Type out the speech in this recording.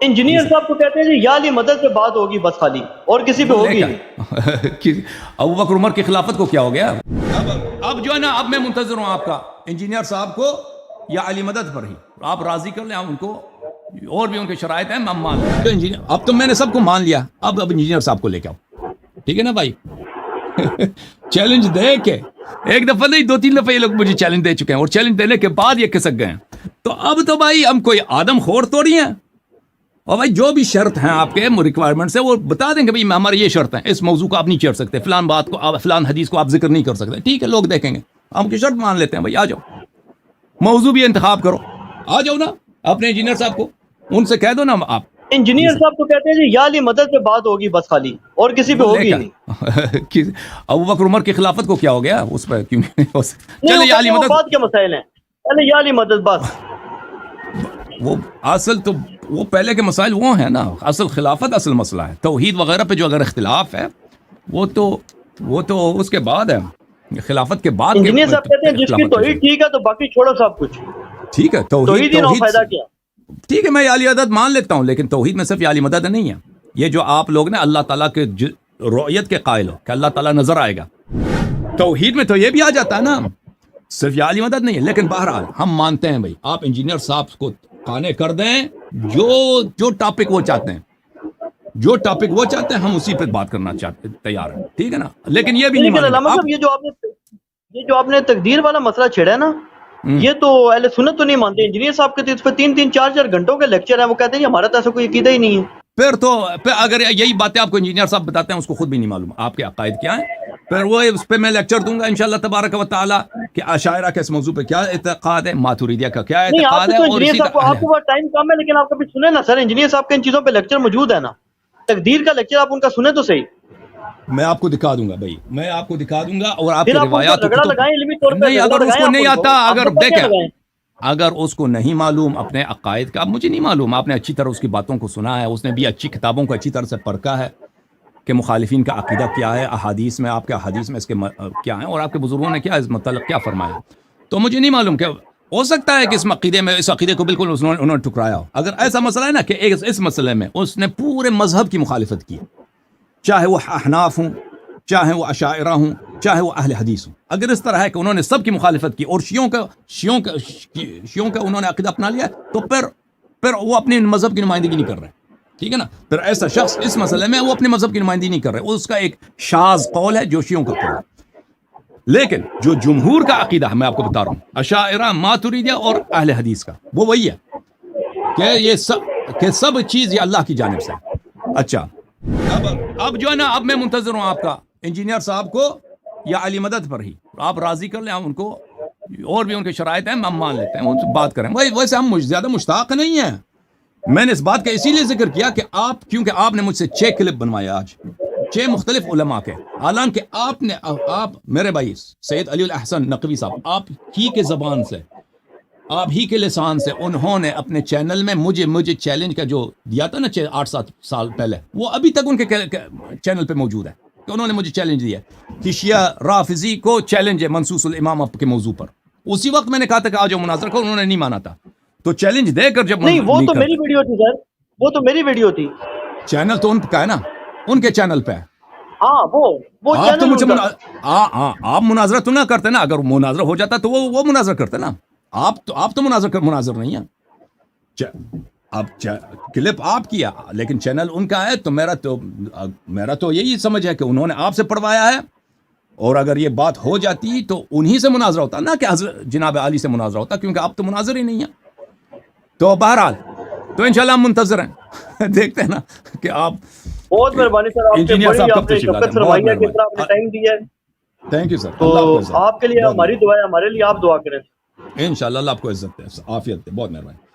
Engineer صاحب کو کہتے ہیں جی یا علی مدد سے بات ہوگی بس خالی، اور کسی پہ ہوگی نہیں۔ ابو بکر عمر کی خلافت کو کیا ہو گیا؟ اب جو ہے نا، اب میں منتظر ہوں آپ کا انجینئر صاحب کو یا علی مدد پر ہی آپ راضی کر لیں ان کو، اور بھی ان کے شرائط ہیں ہم مان لیں۔ اب تو میں نے سب کو مان لیا، اب انجینئر صاحب کو لے کے آؤ، ٹھیک ہے نا بھائی؟ چیلنج دے کے ایک دفعہ نہیں 2-3 دفعہ یہ لوگ مجھے چیلنج دے چکے ہیں، اور چیلنج دینے کے بعد یہ کھسک گئے ہیں۔ تو اب تو بھائی ہم کوئی آدم خور تو نہیں ہیں، اور بھائی جو بھی شرط ہیں آپ کے ریکوائرمنٹس ہیں وہ بتا دیں کہ بھائی ہماری یہ شرط ہیں، اس موضوع کو آپ نہیں چھیڑ سکتے، فلان بات کو فلان حدیث کو آپ ذکر نہیں کر سکتے، ٹھیک ہے لوگ دیکھیں گے، ہم کی شرط مان لیتے ہیں، بھائی آ جاؤ، موضوع بھی انتخاب کرو، آ جاؤ نا اپنے انجینئر صاحب کو ان سے کہہ دو نا آپ۔ انجینئر صاحب کو کہتے ہیں جی یا علی مدد سے بات ہوگی بس خالی، اور کسی پہ ہوگی نہیں۔ ابو بکر عمر کی خلافت کو کیا ہو گیا؟ اس پہ کیوں نہیں ہو سکتا؟ چلے یا علی مدد، بات کے مسائل ہیں، چلے یا علی مدد بس۔ وہ اصل تو وہ پہلے کے مسائل وہ ہیں نا، اصل خلافت اصل مسئلہ ہے، توحید وغیرہ پہ جو اگر اختلاف ہے وہ تو اس کے بعد ہے، خلافت کے بعد۔ انجینئر صاحب کہتے ہیں جس کی توحید ٹھیک ہے تو باقی چھوڑو سب کچھ، ٹھیک ہے توحید ہی نہ فائدہ کیا؟ ٹھیک ہے میں علی مدد مان لیتا ہوں، لیکن توحید میں صرف علی مدد نہیں ہے، یہ جو آپ لوگ نے اللہ تعالیٰ کے رؤیت کے قائل ہو کہ اللہ تعالیٰ نظر آئے گا، توحید میں تو یہ بھی آ جاتا ہے نا، صرف یہ علی مدد نہیں ہے۔ لیکن بہرحال ہم مانتے ہیں بھائی آپ انجینئر صاحب کو قانع کر دیں، جو ٹاپک وہ چاہتے ہیں، جو ٹاپک وہ چاہتے ہیں ہم اسی پہ بات کرنا تیار ہیں، ٹھیک ہے نا؟ لیکن یہ بھی نہیں علامہ صاحب یہ جو آپ نے تقدیر والا مسئلہ چھیڑا ہے نا، یہ تو اہل سنت تو نہیں مانتے، انجینئر صاحب کے اس پہ 3-4 گھنٹوں کے لیکچر ہیں، وہ کہتے ہیں ہمارا تو ایسا کوئی عقیدہ ہی نہیں ہے۔ پھر اگر یہی باتیں آپ کو انجینئر صاحب بتاتے ہیں اس کو خود بھی نہیں معلوم آپ کے عقائد کیا ہیں، پھر وہ اس پہ میں لیکچر دوں گا انشاءاللہ تبارک و تعالی کہ اشاعرہ کے اس موضوع پہ کیا اعتقاد ہے، ماتوریدیہ کا کیا اعتقاد ہے، اور اسی آپ کو ٹائم کم ہے، لیکن آپ کبھی سنیں نا سر، انجینئر صاحب کے ان چیزوں پہ لیکچر موجود ہے نا، تقدیر کا لیکچر آپ ان کا سنیں تو صحیح۔ میں آپ کو دکھا دوں گا بھائی، میں آپ کو دکھا دوں گا، اور آپ کی روایات نہیں، اگر اس کو نہیں آتا، اگر دیکھیں اگر اس کو نہیں معلوم اپنے عقائد کا، مجھے نہیں معلوم، آپ نے اچھی طرح اس کی باتوں کو سنا ہے، اس نے بھی اچھی کتابوں کو اچھی طرح سے پرکھا ہے کہ مخالفین کا عقیدہ کیا ہے، احادیث میں آپ کے احادیث میں اس کے کیا ہیں، اور آپ کے بزرگوں نے کیا اس متعلق کیا فرمایا، تو مجھے نہیں معلوم کہ ہو سکتا ہے کہ اس عقیدے کو بالکل انہوں نے ٹکرایا ہو۔ اگر ایسا مسئلہ ہے نا کہ اس مسئلے میں اس نے پورے مذہب کی مخالفت کی، چاہے وہ احناف ہوں، چاہے وہ اشاعرہ ہوں، چاہے وہ اہل حدیث ہوں، اگر اس طرح ہے کہ انہوں نے سب کی مخالفت کی اور شیعوں کا انہوں نے عقیدہ اپنا لیا، تو پھر وہ اپنے مذہب کی نمائندگی نہیں کر رہے، ٹھیک ہے نا؟ پھر ایسا شخص اس مسئلے میں وہ اپنے مذہب کی نمائندگی نہیں کر رہے، اس کا ایک شاذ قول ہے جو شیعوں کا قول ہے۔ لیکن جو جمہور کا عقیدہ ہے میں آپ کو بتا رہا ہوں، اشاعرہ، ماتوریدیہ اور اہل حدیث کا، وہ وہی ہے کہ سب چیز یہ اللہ کی جانب سے ہے۔ اچھا اب جو ہے نا، اب میں منتظر ہوں آپ کا انجینئر صاحب کو یا علی مدد پر ہی آپ راضی کر لیں ان کو، اور بھی ان کے شرائط ہیں ہم مان لیتے ہیں، ان سے بات کریں۔ ویسے ہم زیادہ مشتاق نہیں ہیں، میں نے اس بات کا اسی لیے ذکر کیا کہ کیونکہ آپ نے مجھ سے 6 کلپ بنوائے آج، 6 مختلف علماء کے، حالانکہ آپ میرے بھائی سید علی الاحسن نقوی صاحب، آپ ہی کے زبان سے، آپ ہی کے لسان سے انہوں نے اپنے چینل میں مجھے چیلنج کا جو دیا تھا نا 8-7 سال پہلے، وہ ابھی تک ان کے چینل پہ موجود ہے کہ انہوں نے مجھے چیلنج دیا کہ شیعہ رافضی کو چیلنج ہے منصوص الامام کے موضوع پر۔ اسی وقت میں نے کہا تھا کہ آ جاؤ مناظرہ کرو، انہوں نے نہیں مانا تھا، تو چیلنج دے کر جب نہیں، وہ تو میری ویڈیو تھی سر، وہ تو میری ویڈیو تھی، چینل تو ان کا ہے نا، ان کے چینل پہ ہے۔ ہاں وہ آپ تو مجھے آپ مناظرہ تو نہ کرتے نا، اگر مناظرہ ہو جاتا تو وہ مناظرہ کرتے نا، آپ تو مناظر نہیں ہیں۔ اب کلپ آپ کیا لیکن چینل ان کا ہے، تو میرا تو یہی سمجھ ہے کہ انہوں نے آپ سے پڑھوایا ہے، اور اگر یہ بات ہو جاتی تو انہی سے مناظرہ ہوتا، نہ کہ حضرت جناب علی سے مناظرہ ہوتا، کیونکہ آپ تو مناظر ہی نہیں ہیں۔ تو بہرحال تو انشاءاللہ ہم منتظر ہیں، دیکھتے ہیں نا کہ آپ۔ بہت مہربانی سر، انجینئر صاحب کب تشریف لاتے ہیں؟ ٹائم دیا ہے، تھینک یو سر، تو آپ کے لیے ہماری دعا ہے، ہمارے لیے آپ دعا کریں۔ انشاءاللہ اللہ آپ کو عزت دے، عافیت دے، بہت مہربانی۔